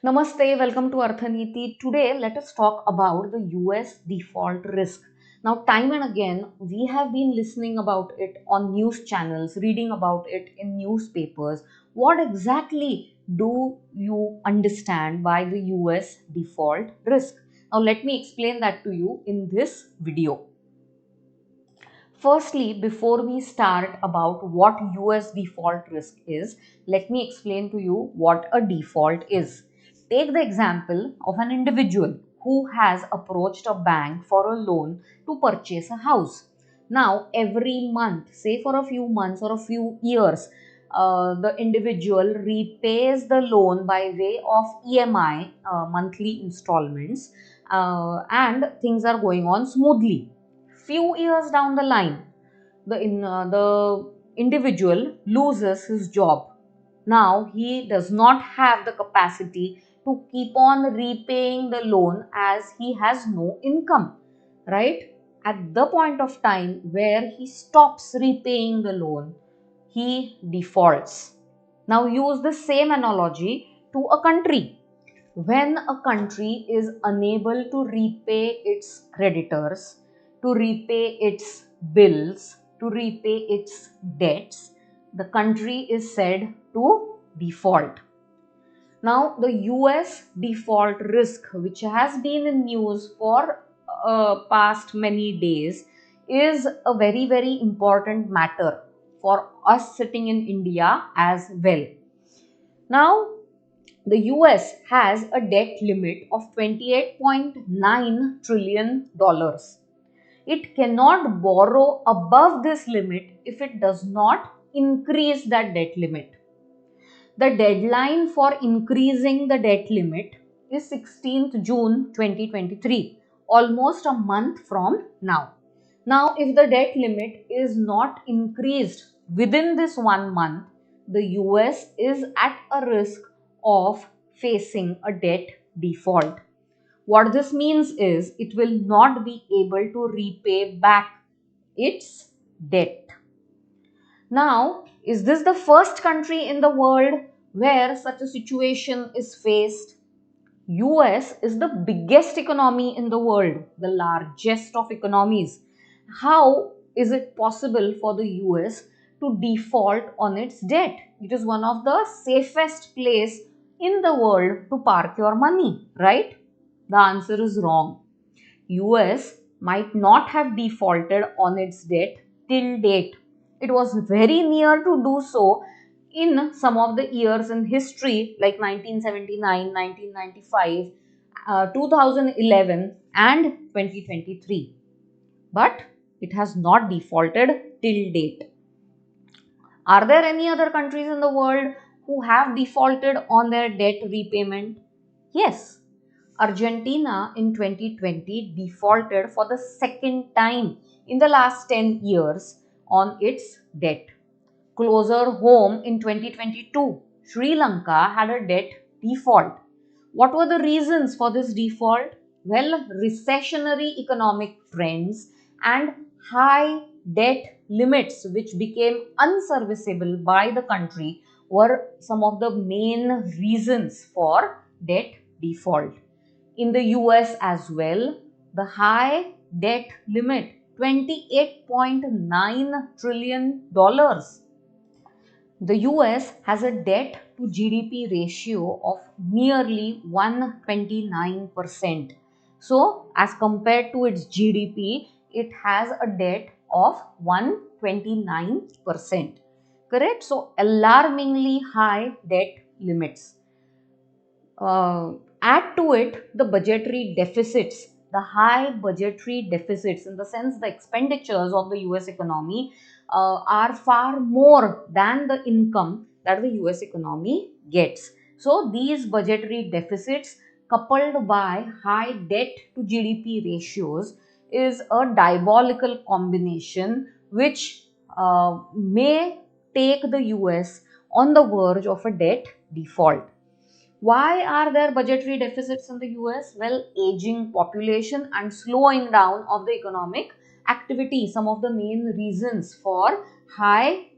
Namaste, welcome to Arthaniti. Today, let us talk about the US default risk. Now, time and again, we have been listening about it on news channels, reading about it in newspapers. What exactly do you understand by the US default risk? Now, let me explain that to you in this video. Firstly, before we start about what US default risk is, let me explain to you what a default is. Take the example of an individual who has approached a bank for a loan to purchase a house. Now, every month, say for a few months or a few years, the individual repays the loan by way of EMI, monthly installments, and things are going on smoothly. Few years down the line, the individual loses his job. Now he does not have the capacity to keep on repaying the loan as he has no income, right? At the point of time where he stops repaying the loan, he defaults. Now use the same analogy to a country. When a country is unable to repay its creditors, to repay its bills, to repay its debts, the country is said to default. Now, the US default risk, which has been in news for past many days, is a very, very important matter for us sitting in India as well. Now, the US has a debt limit of $28.9 trillion. It cannot borrow above this limit if it does not increase that debt limit. The deadline for increasing the debt limit is 16th June 2023, almost a month from now. Now, if the debt limit is not increased within this 1 month, the US is at a risk of facing a debt default. What this means is it will not be able to repay back its debt. Now, is this the first country in the world where such a situation is faced? US is the biggest economy in the world, the largest of economies. How is it possible for the US to default on its debt? It is one of the safest place in the world to park your money, right? The answer is wrong. US might not have defaulted on its debt till date. It was very near to do so in some of the years in history like 1979, 1995, 2011 and 2023. But it has not defaulted till date. Are there any other countries in the world who have defaulted on their debt repayment? Yes. Argentina in 2020 defaulted for the second time in the last 10 years on its debt. Closer home in 2022, Sri Lanka had a debt default. What were the reasons for this default? Well, recessionary economic trends and high debt limits, which became unserviceable by the country, were some of the main reasons for debt default. In the US as well, the high debt limit $28.9 trillion. The US has a debt to GDP ratio of nearly 129%. So, as compared to its GDP, it has a debt of 129%. Correct? So, alarmingly high debt limits. Add to it the budgetary deficits, the high budgetary deficits, in the sense the expenditures of the US economy are far more than the income that the US economy gets. So these budgetary deficits coupled by high debt to GDP ratios is a diabolical combination which may take the US on the verge of a debt default. Why are there budgetary deficits in the US? Well, aging population and slowing down of the economic activity, some of the main reasons for high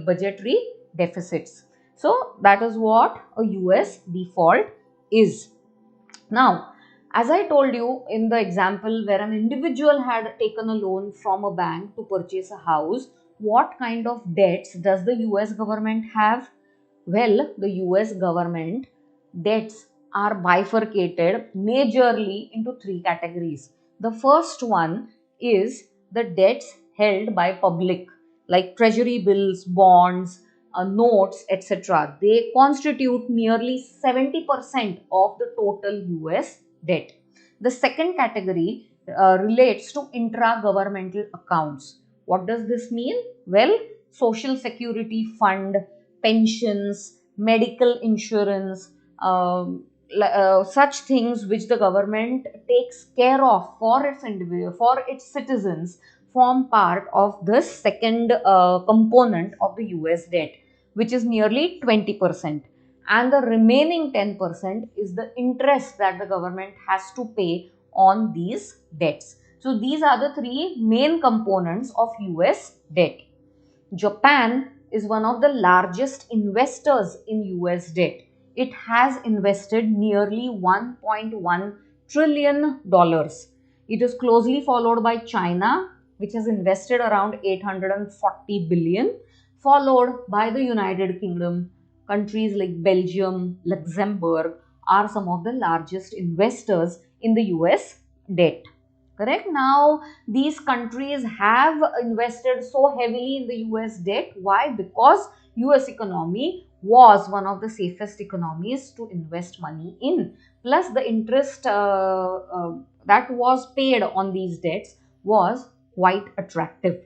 budgetary deficits. So that is what a US default is. Now, as I told you in the example where an individual had taken a loan from a bank to purchase a house, what kind of debts does the US government have? Well, the US government debts are bifurcated majorly into three categories. The first one is the debts held by public, like treasury bills, bonds, notes, etc. They constitute nearly 70% of the total US debt. The second category relates to intra-governmental accounts. What does this mean? Well, Social Security Fund, pensions, medical insurance, such things which the government takes care of for its individual, for its citizens, form part of the second component of the US debt, which is nearly 20%. And the remaining 10% is the interest that the government has to pay on these debts. So these are the three main components of US debt. Japan is one of the largest investors in US debt. It has invested nearly $1.1 trillion. It is closely followed by China, which has invested around 840 billion, followed by the United Kingdom. Countries like Belgium, Luxembourg are some of the largest investors in the US debt. Correct. Now, these countries have invested so heavily in the US debt. Why? Because US economy was one of the safest economies to invest money in. Plus, the interest that was paid on these debts was quite attractive.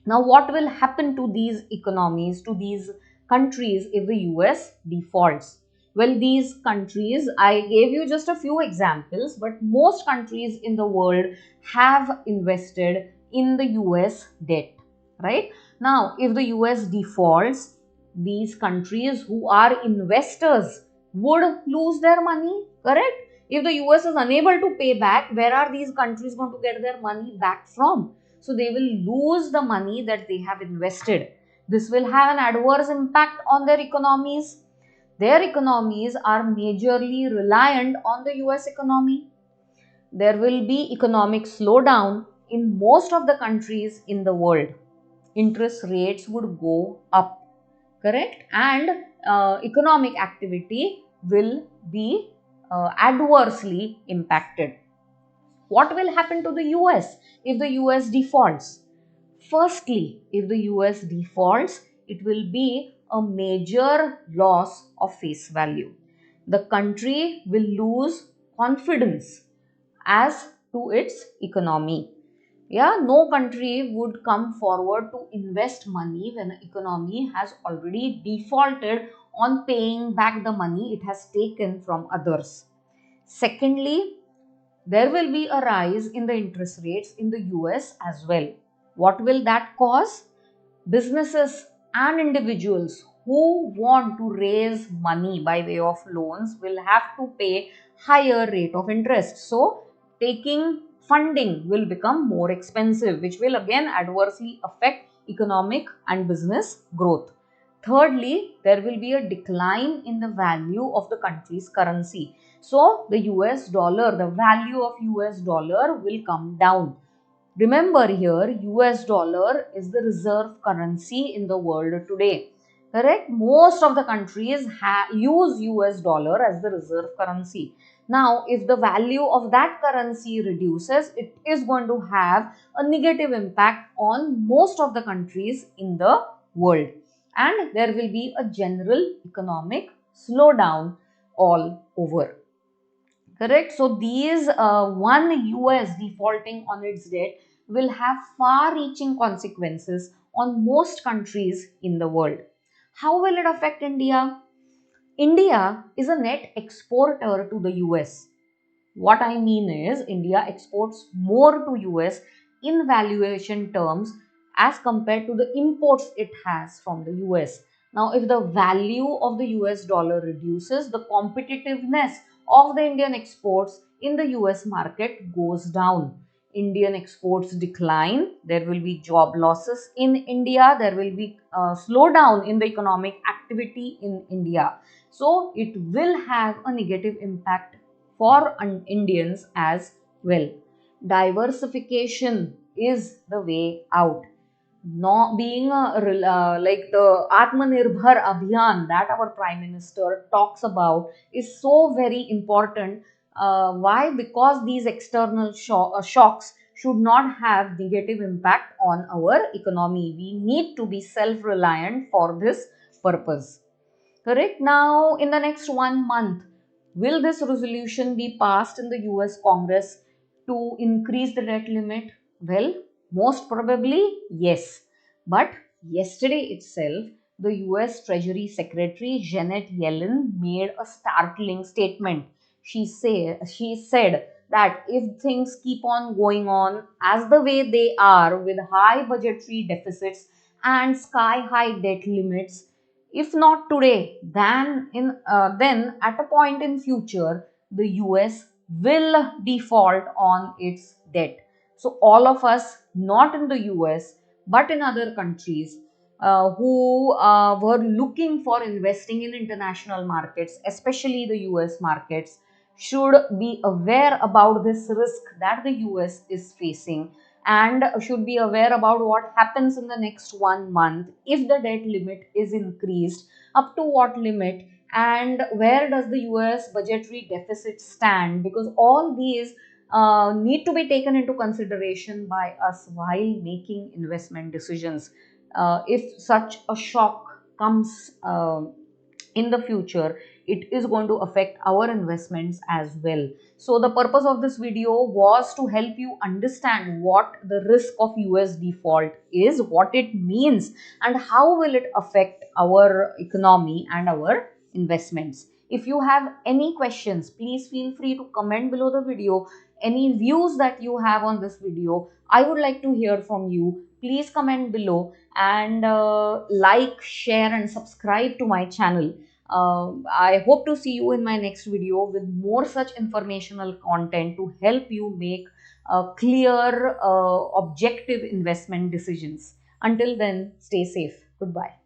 Now, what will happen to these economies, to these countries if the US defaults? Well, these countries, I gave you just a few examples, but most countries in the world have invested in the US debt, right? Now, if the US defaults, these countries who are investors would lose their money, correct? If the US is unable to pay back, where are these countries going to get their money back from? So they will lose the money that they have invested. This will have an adverse impact on their economies. Their economies are majorly reliant on the US economy. There will be economic slowdown in most of the countries in the world. Interest rates would go up, correct? And economic activity will be adversely impacted. What will happen to the US if the US defaults? Firstly, if the US defaults, it will be a major loss of face value. The country will lose confidence as to its economy. Yeah, no country would come forward to invest money when the economy has already defaulted on paying back the money it has taken from others. Secondly, there will be a rise in the interest rates in the US as well. What will that cause? Businesses and individuals who want to raise money by way of loans will have to pay higher rate of interest. So, taking funding will become more expensive, which will again adversely affect economic and business growth. Thirdly, there will be a decline in the value of the country's currency. So, the US dollar, the value of US dollar will come down. Remember here, US dollar is the reserve currency in the world today. Correct? Most of the countries use US dollar as the reserve currency. Now, if the value of that currency reduces, it is going to have a negative impact on most of the countries in the world. And there will be a general economic slowdown all over. Correct. So these one US defaulting on its debt will have far-reaching consequences on most countries in the world. How will it affect India? India is a net exporter to the US. What I mean is India exports more to US in valuation terms as compared to the imports it has from the US. Now, if the value of the US dollar reduces, the competitiveness of the Indian exports in the US market goes down. Indian exports decline, there will be job losses in India, there will be slowdown in the economic activity in India. So it will have a negative impact for Indians as well. Diversification is the way out. Not being like the Atmanirbhar Abhiyan that our Prime Minister talks about is so very important. Why? Because these external shocks should not have negative impact on our economy. We need to be self-reliant for this purpose. Correct. Now, in the next 1 month, will this resolution be passed in the US Congress to increase the debt limit? Well, most probably yes. But yesterday itself, the US Treasury Secretary Janet Yellen made a startling statement. She said that if things keep on going on as the way they are, with high budgetary deficits and sky high debt limits, if not today, then at a point in future, the US will default on its debt. So all of us, not in the US but in other countries, who were looking for investing in international markets, especially the US markets, should be aware about this risk that the US is facing, and should be aware about what happens in the next 1 month if the debt limit is increased, up to what limit, and where does the US budgetary deficit stand, because all these need to be taken into consideration by us while making investment decisions. If such a shock comes in the future, it is going to affect our investments as well. So the purpose of this video was to help you understand what the risk of US default is, what it means, and how will it affect our economy and our investments. If you have any questions, please feel free to comment below the video. Any views that you have on this video, I would like to hear from you. Please comment below, and like, share and subscribe to my channel. I hope to see you in my next video with more such informational content to help you make clear, objective investment decisions. Until then, stay safe. Goodbye.